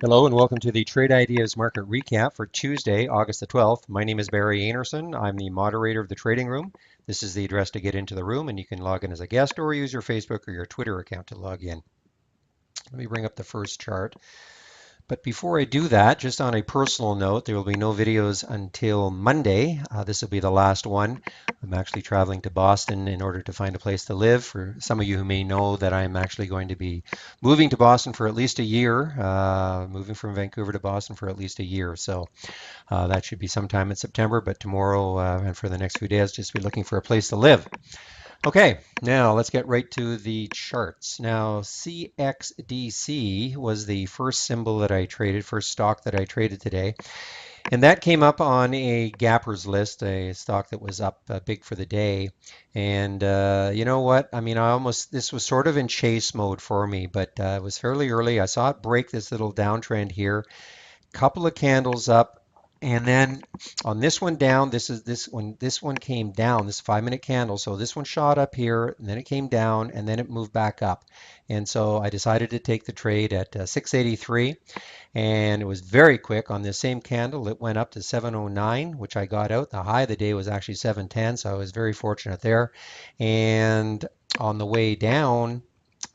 Hello and welcome to the Trade Ideas Market Recap for Tuesday, August the 12th. My name is Barry Anderson. I'm the moderator of the trading room. This is the address to get into the room, and you can log in as a guest or use your Facebook or your Twitter account to log in. Let me bring up the first chart. But before I do that, just on a personal note, there will be no videos until Monday. This will be the last one. I'm actually traveling to Boston in order to find a place to live. For some of you who may know that I'm actually going to be moving to Boston for at least a year, moving from Vancouver to Boston for at least a year. So that should be sometime in September, but tomorrow and for the next few days, just be looking for a place to live. Okay, now let's get right to the charts. Now, CXDC was the first symbol that I traded, first stock that I traded today. And that came up on a gappers list, a stock that was up big for the day. And you know what? I mean, this was sort of in chase mode for me, but it was fairly early. I saw it break this little downtrend here, couple of candles up, and then on this one down, this one came down, this 5 minute candle. So this one shot up here, and then it came down, and then it moved back up. And so I decided to take the trade at 683, and it was very quick on this same candle. It went up to 709, which I got out. The high of the day was actually 710, so I was very fortunate there. And on the way down,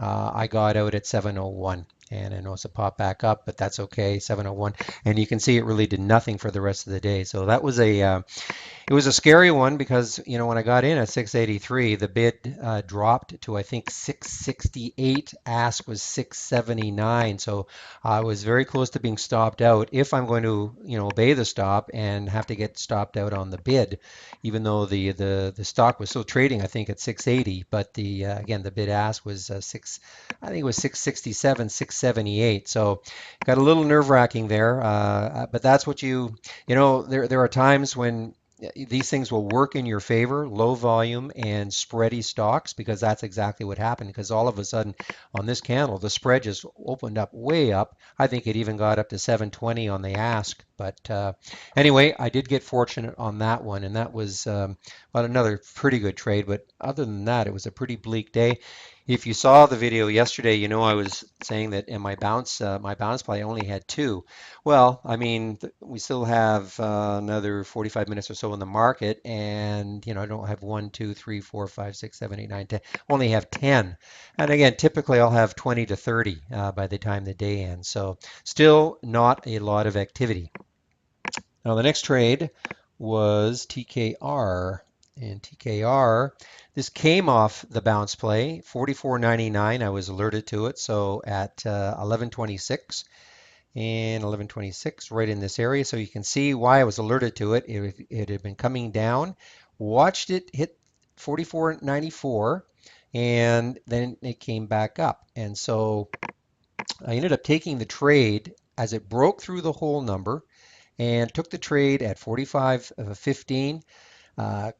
I got out at 701. And I noticed it popped back up, but that's okay, 701. And you can see it really did nothing for the rest of the day. So that was it was a scary one because, when I got in at 683, the bid dropped to, I think, 668. Ask was 679. So I was very close to being stopped out if I'm going to, obey the stop and have to get stopped out on the bid, even though the stock was still trading, I think, at 680. But again, the bid ask was I think it was 667, 678. So got a little nerve wracking there. But that's what there are times when these things will work in your favor, low volume and spready stocks, because that's exactly what happened. Because all of a sudden on this candle, the spread just opened up way up. I think it even got up to 720 on the ask. But anyway, I did get fortunate on that one, and that was well, another pretty good trade. But other than that, it was a pretty bleak day. If you saw the video yesterday, I was saying that in my bounce play, I only had two. Well, I mean, we still have another 45 minutes or so in the market, and I don't have one, two, three, four, five, six, seven, eight, nine, 10. Only have 10. And again, typically I'll have 20 to 30 by the time the day ends. So still not a lot of activity. Now the next trade was TKR. And TKR, this came off the bounce play, 44.99. I was alerted to it. So at 11:26 and 11:26 right in this area. So you can see why I was alerted to it. It had been coming down, watched it hit 44.94, and then it came back up. And so I ended up taking the trade as it broke through the whole number and took the trade at 45.15.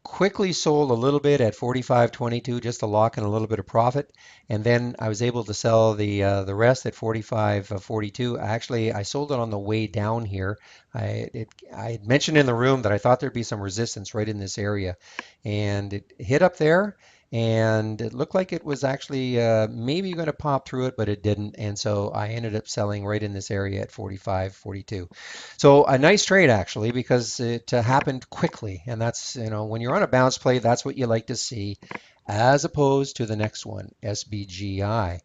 Quickly sold a little bit at 45.22 just to lock in a little bit of profit, and then I was able to sell the rest at 45.42. Actually, I sold it on the way down here. I had mentioned in the room that I thought there'd be some resistance right in this area, and it hit up there. And it looked like it was actually maybe going to pop through it, but it didn't. And so I ended up selling right in this area at 45.42. So a nice trade actually because it happened quickly, and that's when you're on a bounce play, that's what you like to see, as opposed to the next one, SBGI.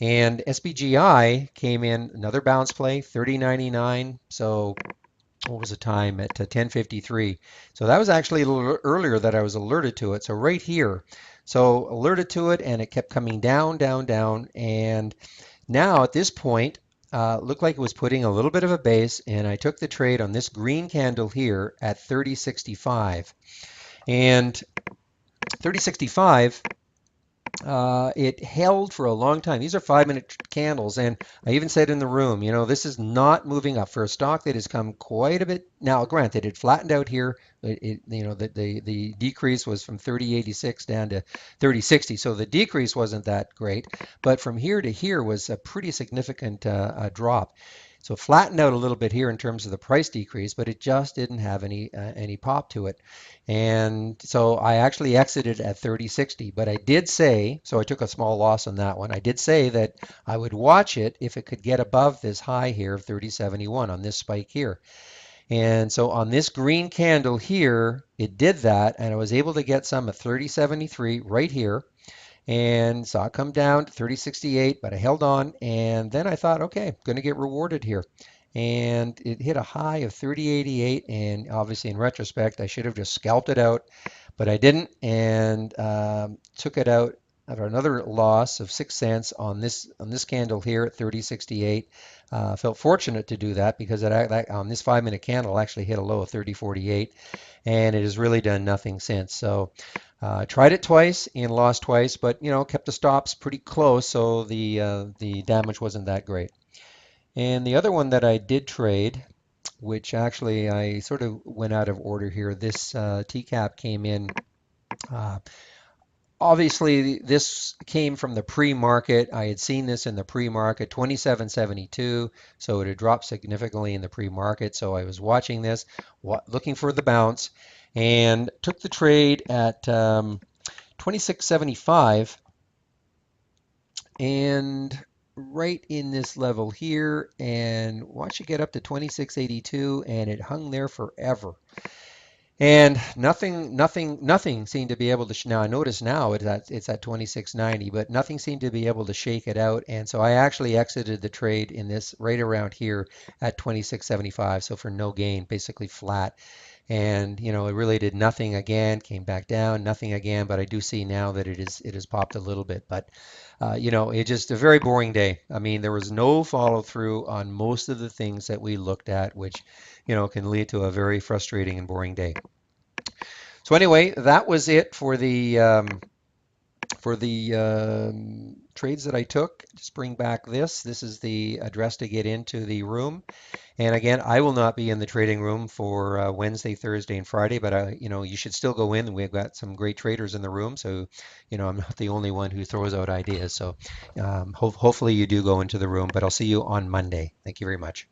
And SBGI came in another bounce play, 30.99. So what was the time at 10:53? So that was actually a little earlier that I was alerted to it. So right here, so alerted to it, and it kept coming down, down, down, and now at this point, looked like it was putting a little bit of a base, and I took the trade on this green candle here at 30.65. And 30.65, it held for a long time. These are 5 minute candles, and I even said in the room, this is not moving up for a stock that has come quite a bit. Now, granted, it flattened out here. The decrease was from 30.86 down to 30.60, so the decrease wasn't that great. But from here to here was a pretty significant drop. So flattened out a little bit here in terms of the price decrease, but it just didn't have any pop to it. And so I actually exited at 30.60, but I did say, so I took a small loss on that one. I did say that I would watch it if it could get above this high here of 30.71 on this spike here. And so on this green candle here, it did that, and I was able to get some at 30.73 right here and saw it come down to 30.68, but I held on. And then I thought, okay, I'm going to get rewarded here. And it hit a high of 30.88. And obviously, in retrospect, I should have just scalped it out, but I didn't, and took it out at another loss of 6 cents on this candle here at 30.68. Felt fortunate to do that because that on this 5 minute candle actually hit a low of 30.48, and it has really done nothing since. So tried it twice and lost twice, but kept the stops pretty close, so the damage wasn't that great. And the other one that I did trade, which actually I sort of went out of order here, this TCAP came in. Uh, Obviously, this came from the pre-market. I had seen this in the pre-market, 27.72, so it had dropped significantly in the pre-market. So I was watching this, looking for the bounce, and took the trade at 26.75, and right in this level here, and watch it get up to 26.82, and it hung there forever. And nothing seemed to be able to. Now I notice now it's at 26.90, but nothing seemed to be able to shake it out. And so I actually exited the trade in this right around here at 26.75. So for no gain, basically flat. And it really did nothing again, came back down, nothing again. But I do see now that it has popped a little bit. But it's just a very boring day. I mean, there was no follow through on most of the things that we looked at, which can lead to a very frustrating and boring day. So anyway, that was it for the trades that I took. Just bring back this. This is the address to get into the room. And again, I will not be in the trading room for Wednesday, Thursday, and Friday, but you should still go in. We've got some great traders in the room, so I'm not the only one who throws out ideas. So hopefully you do go into the room, but I'll see you on Monday. Thank you very much.